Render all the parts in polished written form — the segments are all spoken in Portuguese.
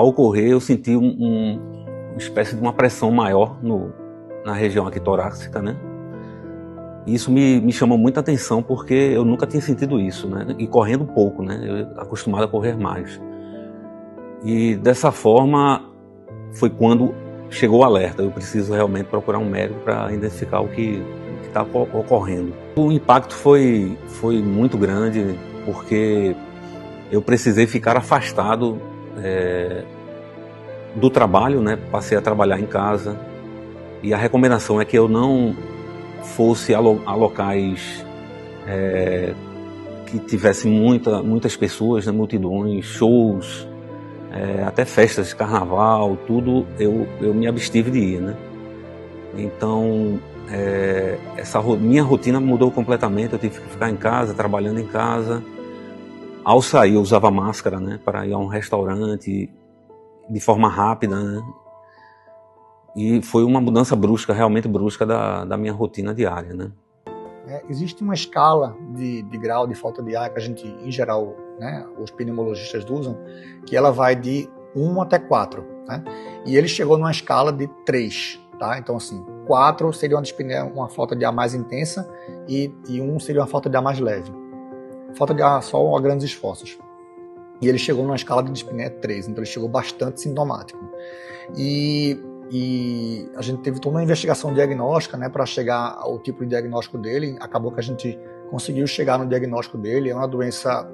Ao ocorrer, eu senti uma espécie de uma pressão maior na região aqui torácica, né? Isso me chamou muita atenção porque eu nunca tinha sentido isso, né? E correndo pouco, né? Eu acostumado a correr mais. E dessa forma foi quando chegou o alerta. Eu preciso realmente procurar um médico para identificar o que está ocorrendo. O impacto foi muito grande porque eu precisei ficar afastado do trabalho, né? Passei a trabalhar em casa e a recomendação é que eu não fosse a locais que tivesse muitas pessoas, né? Multidões, shows, até festas de carnaval, tudo eu me abstive de ir, né? Então minha rotina mudou completamente. Eu tive que ficar em casa, trabalhando em casa. Ao sair eu usava máscara, né? Para ir a um restaurante de forma rápida, né? E foi uma mudança brusca, realmente brusca da minha rotina diária, né? Existe uma escala de grau de falta de ar que a gente, em geral, né, os pneumologistas usam, que ela vai de 1 até 4, né? E ele chegou numa escala de 3, tá? Então, assim, 4 seria uma falta de ar mais intensa e 1 seria uma falta de ar mais leve. Falta de ar só a grandes esforços. E ele chegou numa escala de dispneia 3, então ele chegou bastante sintomático. E a gente teve toda uma investigação diagnóstica, né, para chegar ao tipo de diagnóstico dele. Acabou que a gente conseguiu chegar no diagnóstico dele. É uma doença,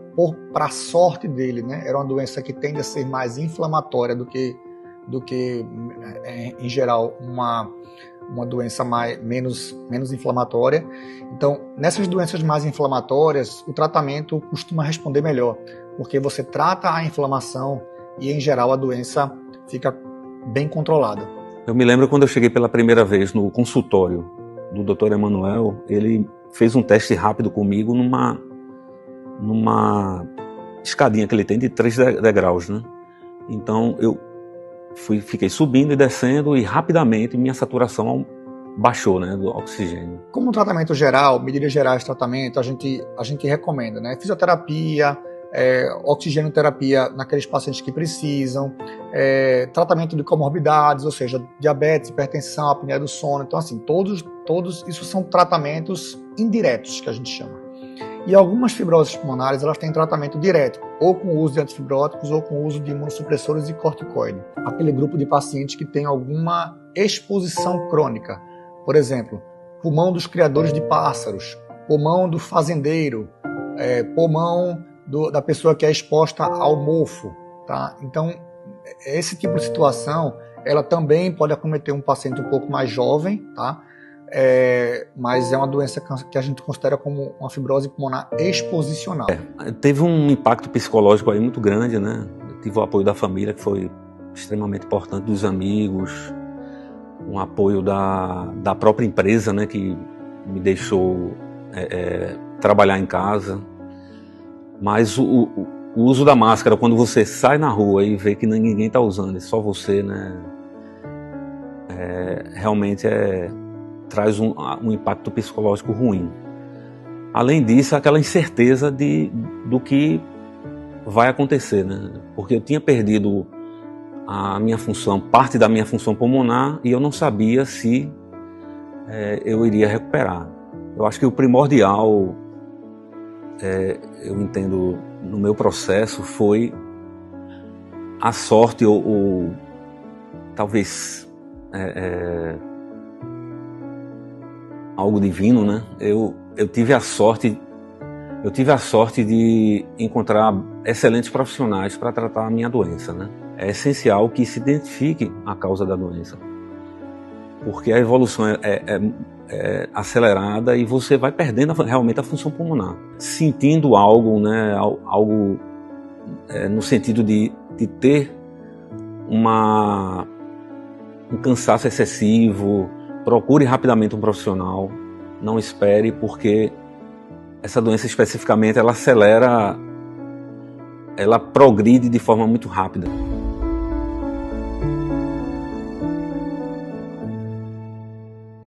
para sorte dele, né, era uma doença que tende a ser mais inflamatória do que em geral, uma doença menos inflamatória. Então, nessas doenças mais inflamatórias, o tratamento costuma responder melhor, porque você trata a inflamação e, em geral, a doença fica bem controlada. Eu me lembro quando eu cheguei pela primeira vez no consultório do Dr. Emanuel, ele fez um teste rápido comigo numa escadinha que ele tem de 3 degraus, né? Então eu fiquei subindo e descendo e rapidamente minha saturação baixou, né, do oxigênio. Como tratamento geral, medidas gerais de tratamento, a gente recomenda, né? Fisioterapia, oxigenoterapia naqueles pacientes que precisam, tratamento de comorbidades, ou seja, diabetes, hipertensão, apneia do sono. Então, assim, todos isso são tratamentos indiretos, que a gente chama. E algumas fibroses pulmonares, elas têm tratamento direto, ou com o uso de antifibróticos, ou com o uso de imunossupressores e corticoide. Aquele grupo de pacientes que tem alguma exposição crônica, por exemplo, pulmão dos criadores de pássaros, pulmão do fazendeiro, pulmão da pessoa que é exposta ao mofo, tá? Então, esse tipo de situação, ela também pode acometer um paciente um pouco mais jovem, tá? Mas é uma doença que a gente considera como uma fibrose pulmonar exposicional. Teve um impacto psicológico aí muito grande, né? Eu tive o apoio da família, que foi extremamente importante, dos amigos, um apoio da própria empresa, né? Que me deixou trabalhar em casa. Mas o uso da máscara, quando você sai na rua e vê que ninguém está usando, é só você, né? Realmente traz um impacto psicológico ruim. Além disso, aquela incerteza do que vai acontecer, né? Porque eu tinha perdido a minha função, parte da minha função pulmonar, e eu não sabia se eu iria recuperar. Eu acho que o primordial, eu entendo, no meu processo, foi a sorte, ou talvez algo divino, né? Eu tive a sorte de encontrar excelentes profissionais para tratar a minha doença, né? É essencial que se identifique a causa da doença, porque a evolução é acelerada e você vai perdendo realmente a função pulmonar, sentindo algo, né? Algo no sentido de ter um cansaço excessivo. Procure rapidamente um profissional, não espere, porque essa doença especificamente ela progride de forma muito rápida.